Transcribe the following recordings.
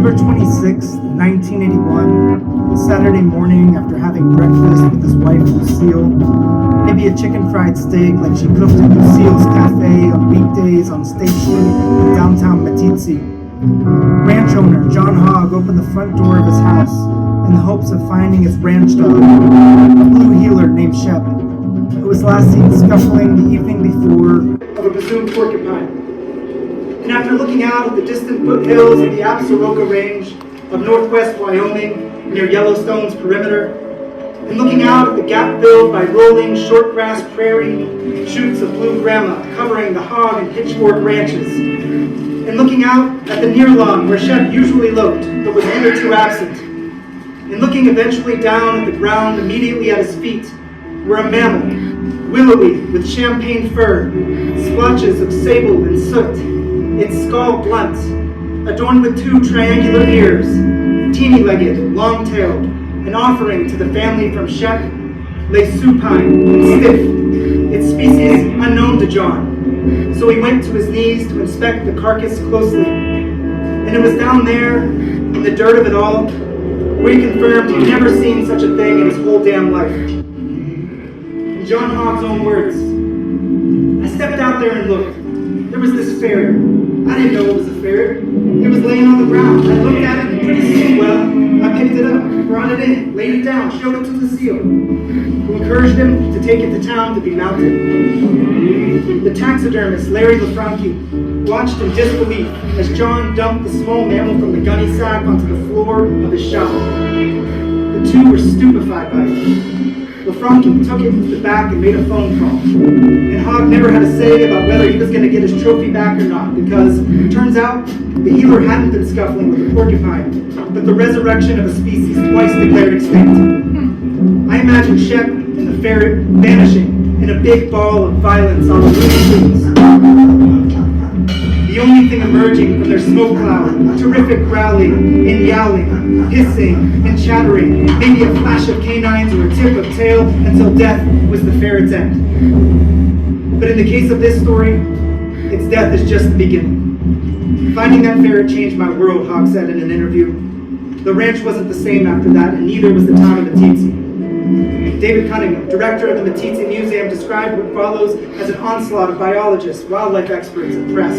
September 26, 1981, Saturday morning after having breakfast with his wife Lucille, maybe a chicken fried steak like she cooked at Lucille's Cafe on weekdays on State Street in downtown Meeteetse. Ranch owner John Hogg opened the front door of his house in the hopes of finding his ranch dog, a blue heeler named Shep, who was last seen scuffling the evening before of a presumed porcupine. And after looking out at the distant foothills of the Absaroka Range of northwest Wyoming near Yellowstone's perimeter, and looking out at the gap filled by rolling shortgrass prairie shoots of blue grama covering the hog and hitchfork ranches, and looking out at the near lawn where Shep usually loped but was hitherto absent, and looking eventually down at the ground immediately at his feet were a mammal, willowy with champagne fur, splotches of sable and soot, its skull blunt, adorned with two triangular ears, teeny-legged, long-tailed, an offering to the family from Shep, lay supine and stiff, its species unknown to John. So he went to his knees to inspect the carcass closely. And it was down there, in the dirt of it all, where he confirmed he'd never seen such a thing in his whole damn life. In John Hogg's own words, I stepped out there and looked. There was this ferret. I didn't know it was a ferret. It was laying on the ground. I looked at it and pretty soon, well, I picked it up, for brought it in, laid it down, showed it to the seal, who encouraged him to take it to town to be mounted. The taxidermist, Larry LaFranchi, watched in disbelief as John dumped the small mammal from the gunny sack onto the floor of his shop. The two were stupefied by it. LaFranchi took it to the back and made a phone call. And Hogg never had a say about whether he was going to get his trophy back or not, because it turns out the healer hadn't been scuffling with the porcupine, but the resurrection of a species twice declared extinct. I imagine Shep and the ferret vanishing in a big ball of violence on the Looney Tunes. The only thing emerging from their smoke cloud, terrific growling and yowling, hissing and chattering, maybe a flash of canines or a tip of tail until death was the ferret's end. But in the case of this story, its death is just the beginning. Finding that ferret changed my world, Hogg said in an interview. The ranch wasn't the same after that, and neither was the town of Meeteetse. David Cunningham, director of the Meeteetse Museum, described what follows as an onslaught of biologists, wildlife experts, and press.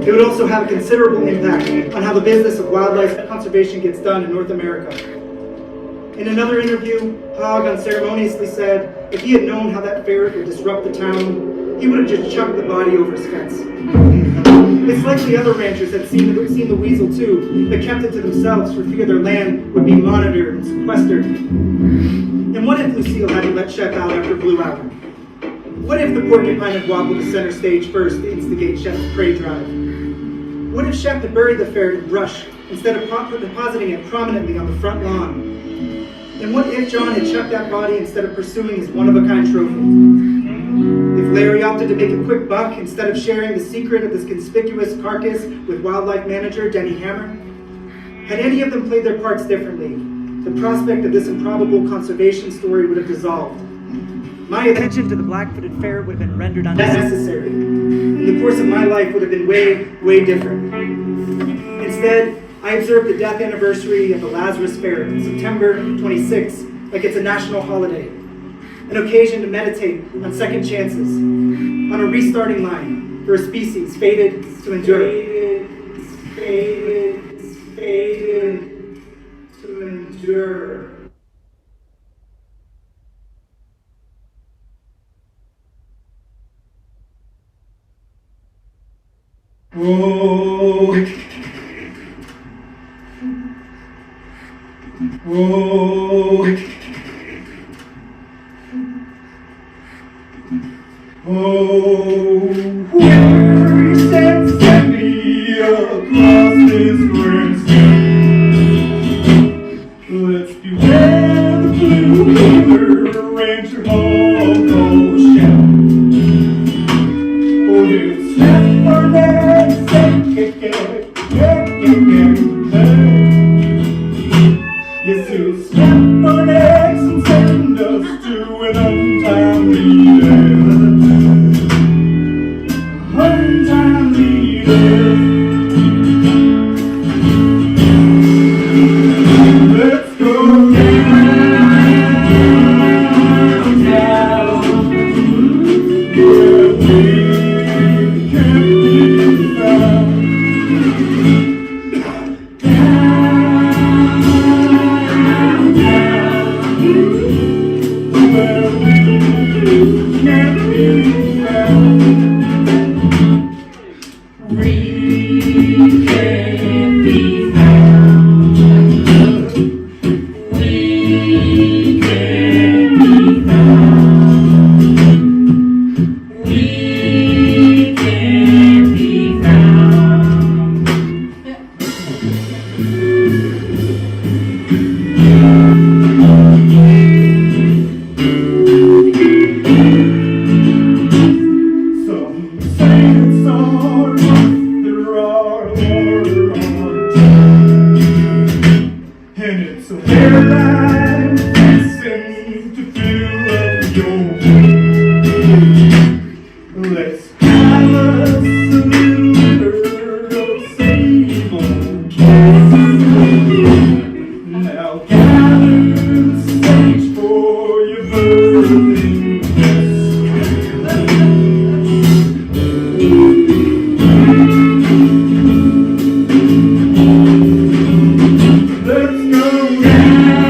It would also have a considerable impact on how the business of wildlife conservation gets done in North America. In another interview, Hogg unceremoniously said if he had known how that ferret would disrupt the town, he would have just chucked the body over his fence. It's likely other ranchers had seen the weasel too, but kept it to themselves for fear their land would be monitored and sequestered. And what if Lucille hadn't let Shep out after Blue Hour? What if the porcupine had walked to the center stage first to instigate Shep's prey drive? What if Shep had buried the ferret in brush instead of depositing it prominently on the front lawn? And what if John had chucked that body instead of pursuing his one-of-a-kind trophy? If Larry opted to make a quick buck instead of sharing the secret of this conspicuous carcass with wildlife manager Denny Hammer? Had any of them played their parts differently, the prospect of this improbable conservation story would have dissolved. My attention to the black-footed ferret would have been rendered unnecessary, and the course of my life would have been way, way different. Instead, I observed the death anniversary of the Lazarus ferret, September 26th, like it's a national holiday. An occasion to meditate on second chances, on a restarting line for a species fated to endure. Fated to endure. Oh. Oh. Oh, where send me across this grand sea. Let's beware the blue weather rancher hog Shep. Oh, it's Shep for that yes, he'll snap our necks and send us to an untimely death. Untimely death. Let's go down, where we can be found. Let's go down.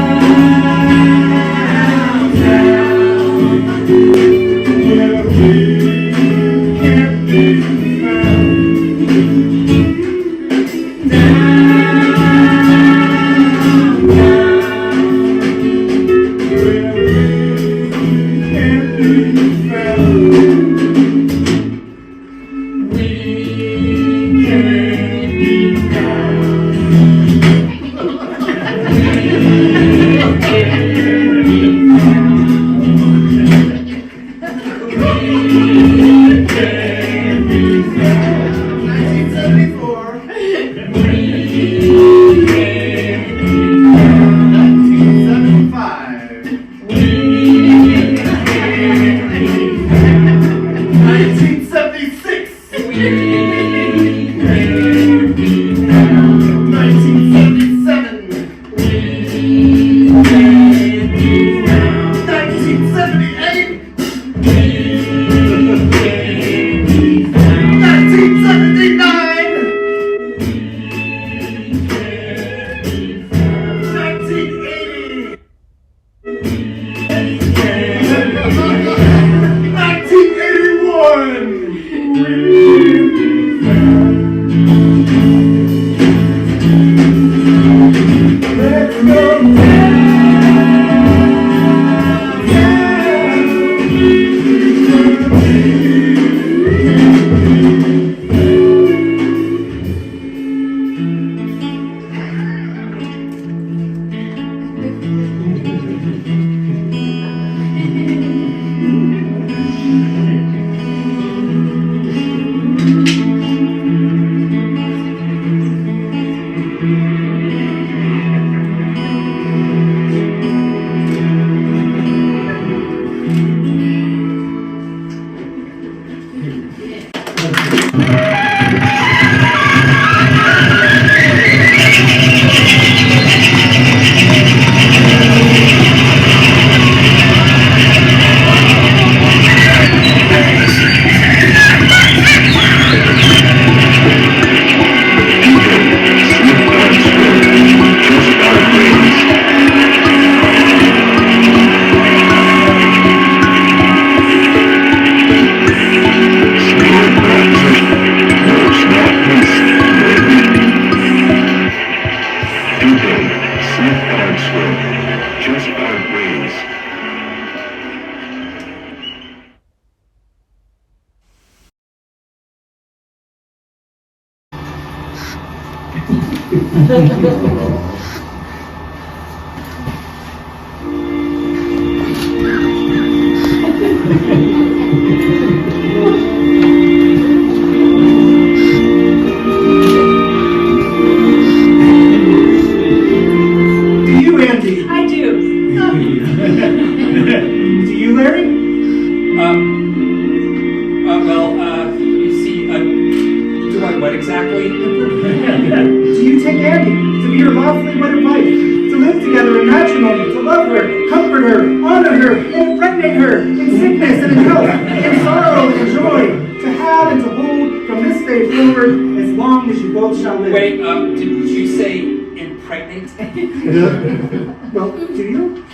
Well, do you?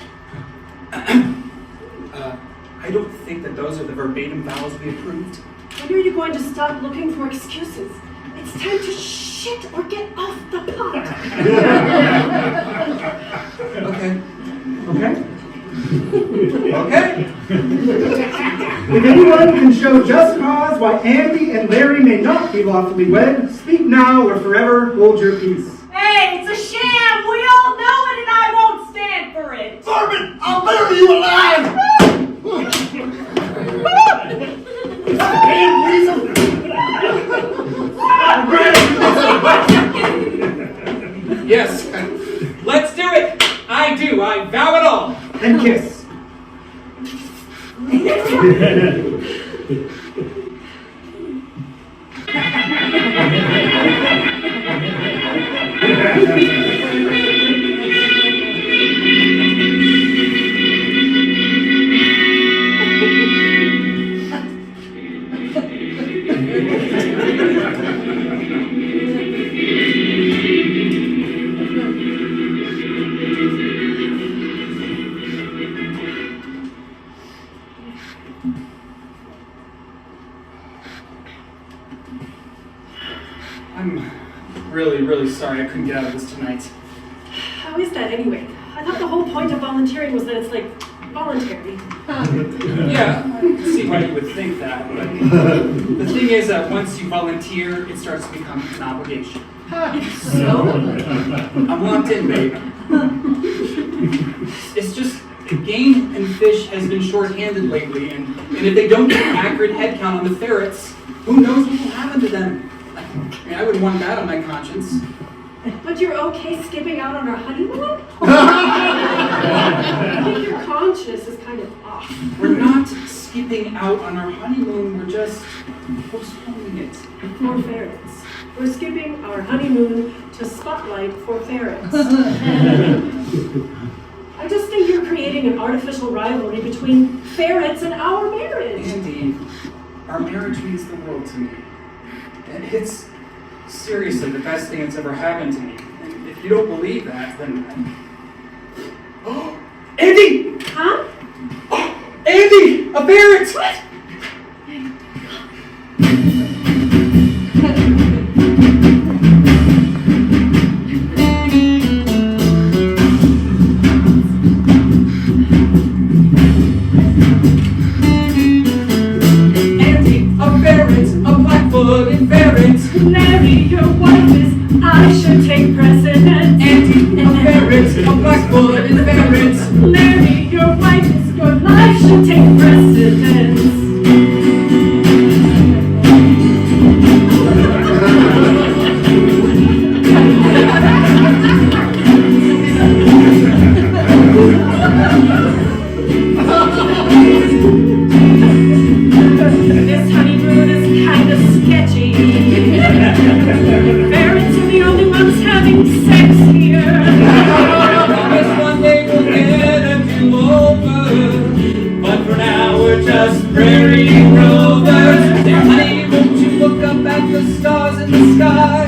I don't think that those are the verbatim vows we approved. When are you going to stop looking for excuses? It's time to shit or get off the pot. Okay. Okay? Okay. If anyone can show just cause why Andie and Larry may not be lawfully wed, speak now or forever hold your peace. Hey, it's a sham! We all know it and I won't stand for it! Varmint, I'll bury you alive! Yes, let's do it! I do, I vow it all! And kiss. I'm really sorry I couldn't get out of this tonight. How is that anyway? I thought the whole point of volunteering was that it's like voluntary. Yeah, I can see why you would think that, but the thing is that once you volunteer, it starts to become an obligation. So? I'm locked in, babe. It's just game and fish has been short-handed lately, and if they don't get an accurate head count on the ferrets, who knows what will happen to them? I mean, I wouldn't want that on my conscience. But you're okay skipping out on our honeymoon? I think your conscience is kind of off. We're not skipping out on our honeymoon, we're just postponing it. For ferrets. We're skipping our honeymoon to spotlight for ferrets. I just think you're creating an artificial rivalry between ferrets and our marriage. Andie, our marriage means the world to me. And it's seriously the best thing that's ever happened to me. And if you don't believe that, then... Oh, Andie! Huh? Oh, Andie! A ferret! What? ferret. Larry, your wife is your life should take precedence. This honeymoon is kind of sketchy. Ferrets are the only ones having sex here. Promise one day we'll get a do-over, but for now we're just prairie rovers. Dear honey, won't you look up at the stars in the sky?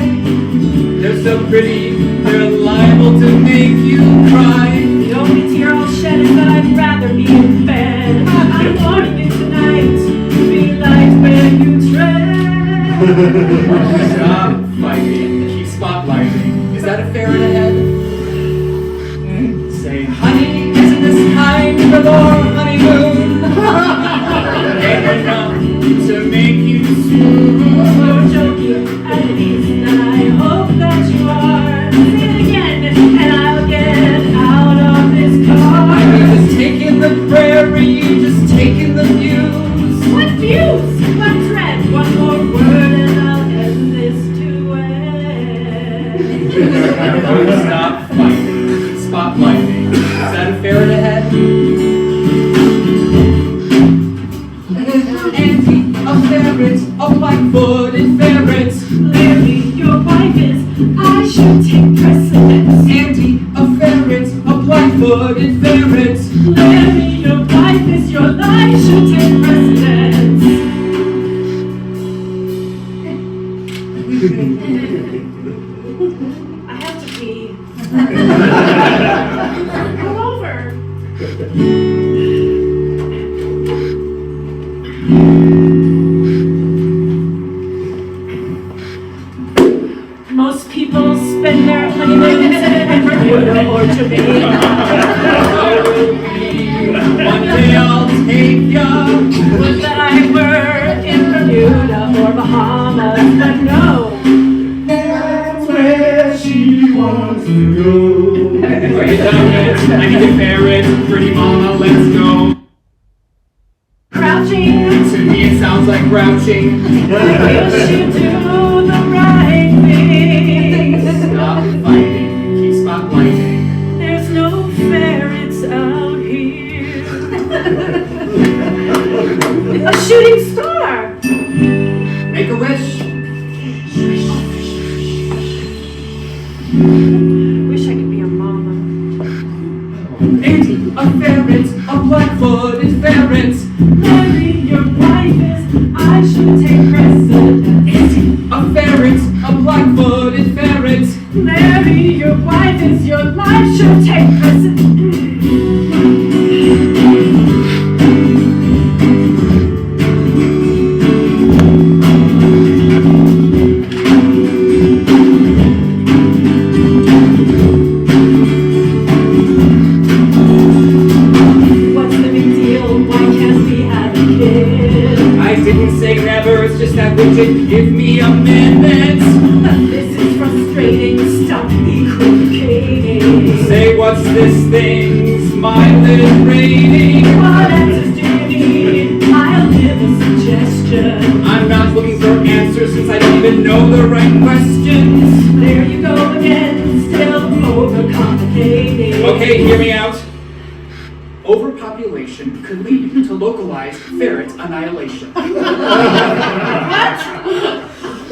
They're so pretty, they're liable to make you cry. The only tear I'll shed is that I'd rather be in bed. I'm warning you tonight, be light where you tread. Stop fighting, keep spotlighting. Is that a ferret ahead? Say, honey, isn't this time for your honeymoon? Ain't enough to make you swoon. You're joking, at least I hope that you are. Say it again, and I'll get out of this car. I'm just taking the prairie, just taking the views. What views? What dread? One more word and I'll end this duet. Stop fighting, keep spotlighting. Is that a ferret ahead? Andie, a ferret, a black-footed ferret. Larry, your wife is, I should take precedence. Andie, a ferret, a black-footed ferret. Larry, your wife is, your life should take precedence. I have to pee. Come over. Most people spend their honeymoons in Bermuda or Jamaica. One day I'll take ya. Would that I were in Bermuda or Bahamas, but no. That's where she wants to go. Are you done with? I need a ferret. Pretty mama, let's go. Crouching, To me it sounds like grouching. you should do the right thing. Stop fighting, keep spotlighting. There's no ferrets out here. A shooting star. Make a wish. Wish I could be a mama. Andie, a ferret, a black-footed ferret. Larry, your wife is, I should take precedence. Andie, a ferret, a black-footed ferret. Larry, your wife is, your life should take precedence. What's the big deal? Why can't we have a kid? I didn't say never, it's just that widget. Give me a minute. This is frustrating. Stop equivocating. Say what's this thing's mileage rating? What answers do you need? I'll give a suggestion. I'm not looking for answers since I don't even know the right questions. There you go again, still overcomplicating. Okay, hear me out. Overpopulation could lead to localized ferret annihilation. What?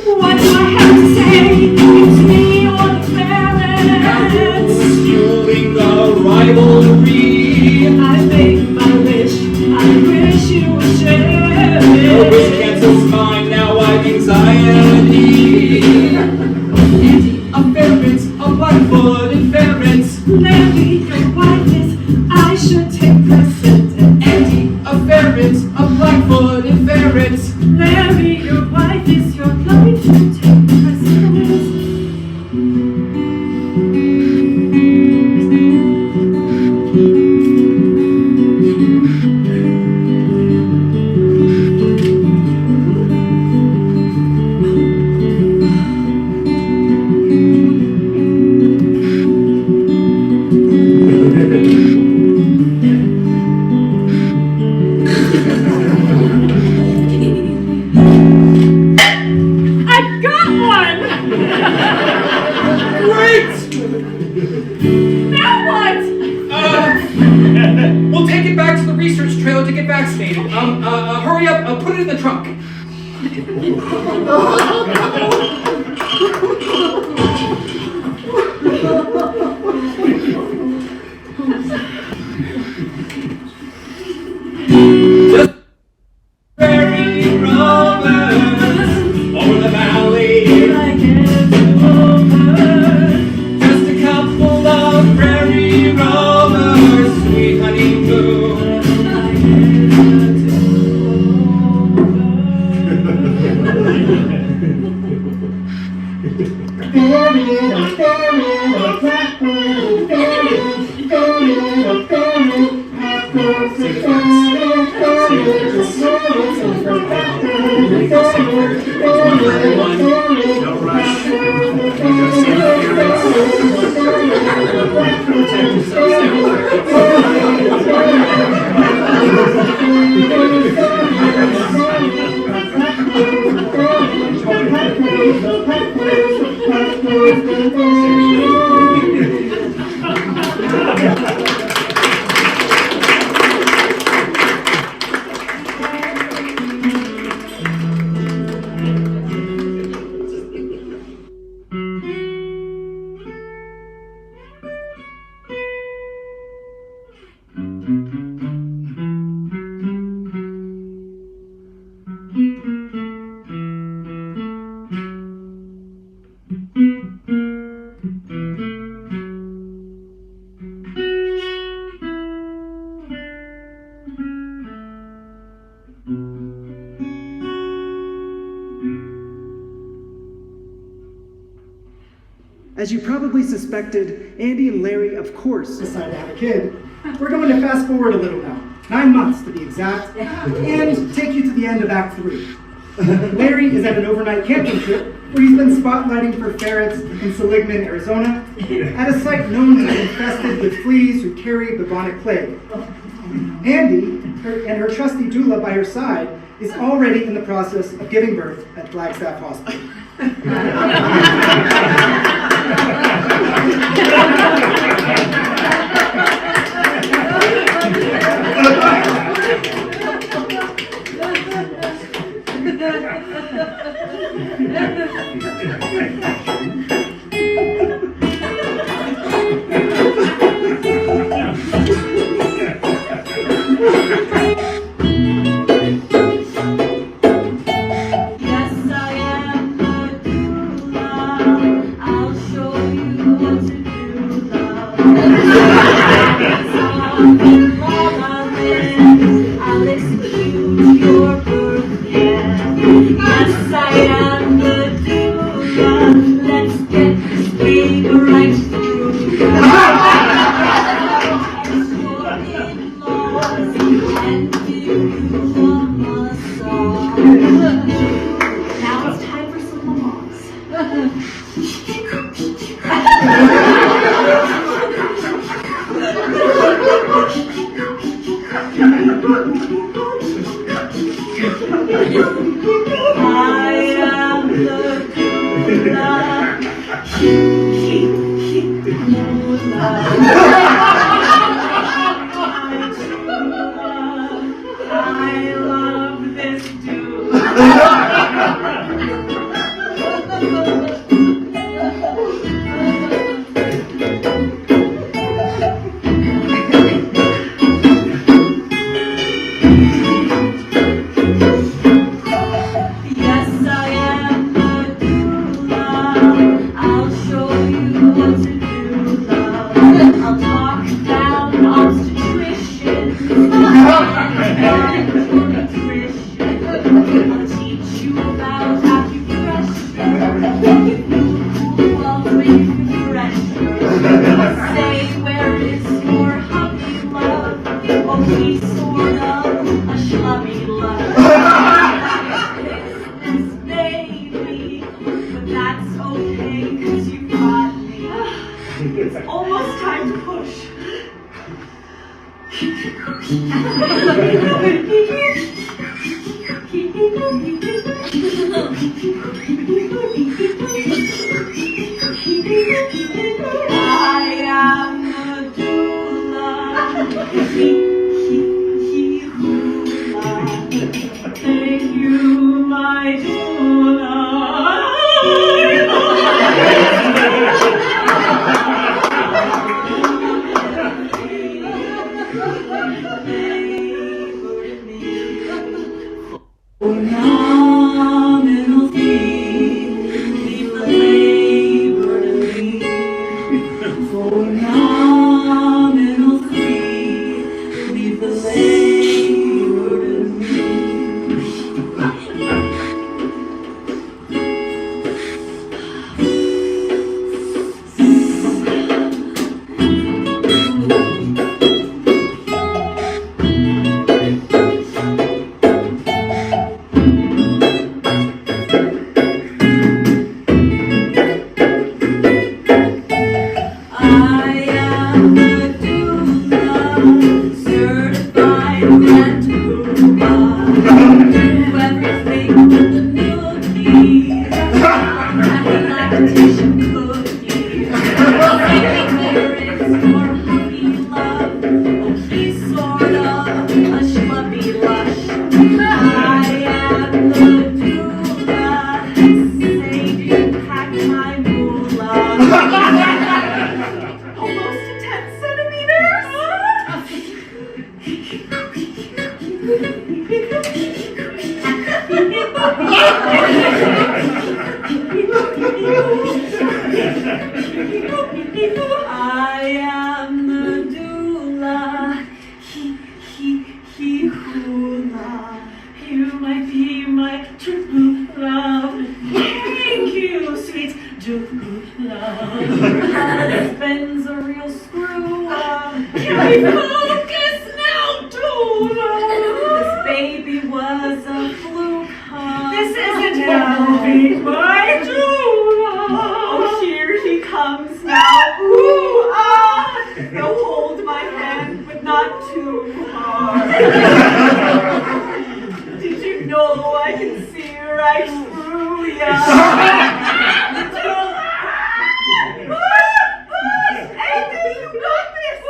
What do I have to say? It's me or the ferrets. Fueling the rivalry. I make my wish. I wish you would share Your wish it. cancels mine, now I've anxiety. Andie, a ferret, a black-footed ferret. Larry, your wife is, I should take precedence. Andie, a ferret, a black-footed ferret. Larry, your wife is, your life should take precedence. research trailer to get vaccinated. Hurry up, put it in the trunk. Just prairie rovers over the valley. Just a couple of prairie rovers, sweet honeymoon. As you probably suspected, Andie and Larry, of course, decided to have a kid. We're going to fast forward a little now, 9 months to be exact, and take you to the end of Act 3. Larry is at an overnight camping trip where he's been spotlighting for ferrets in Seligman, Arizona, at a site known to be infested with fleas who carry bubonic plague. Andie, and her trusty doula by her side, is already in the process of giving birth at Flagstaff Hospital. Focus now, Doula. This baby was a fluke, huh? This isn't helping my Doula. Oh, here he comes now. Ooh, ah. Now hold my hand, but not too hard. Did you know I can see right through ya? Andie, you got this!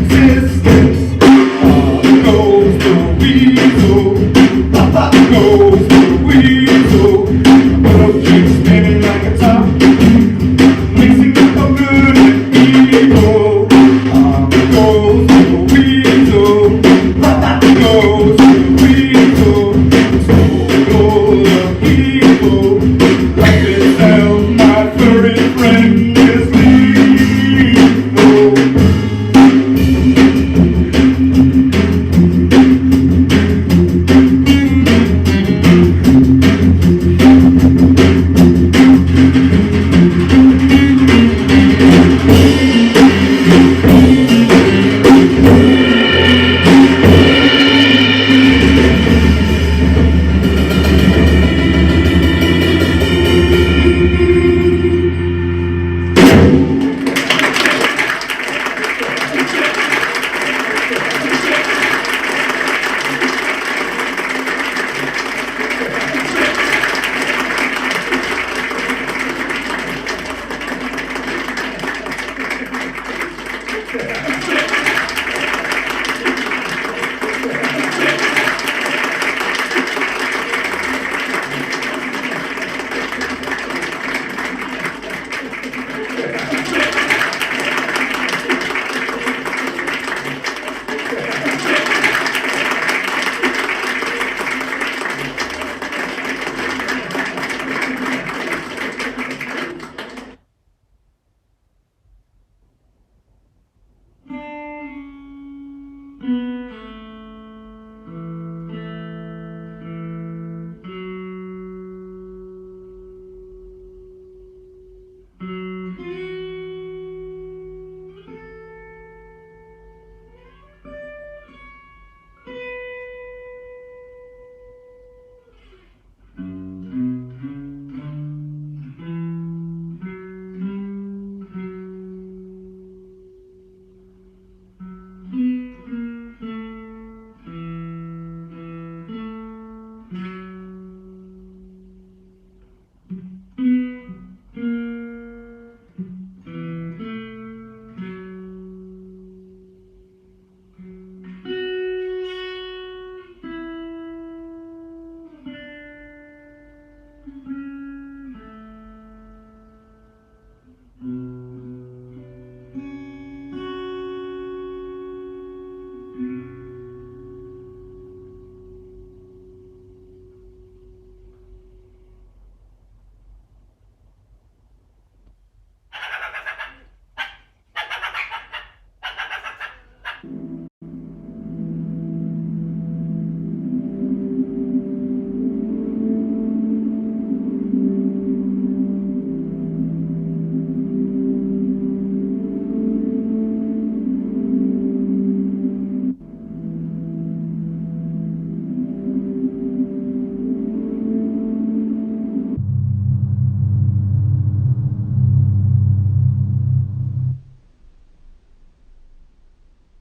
Sisters, goes the weasel.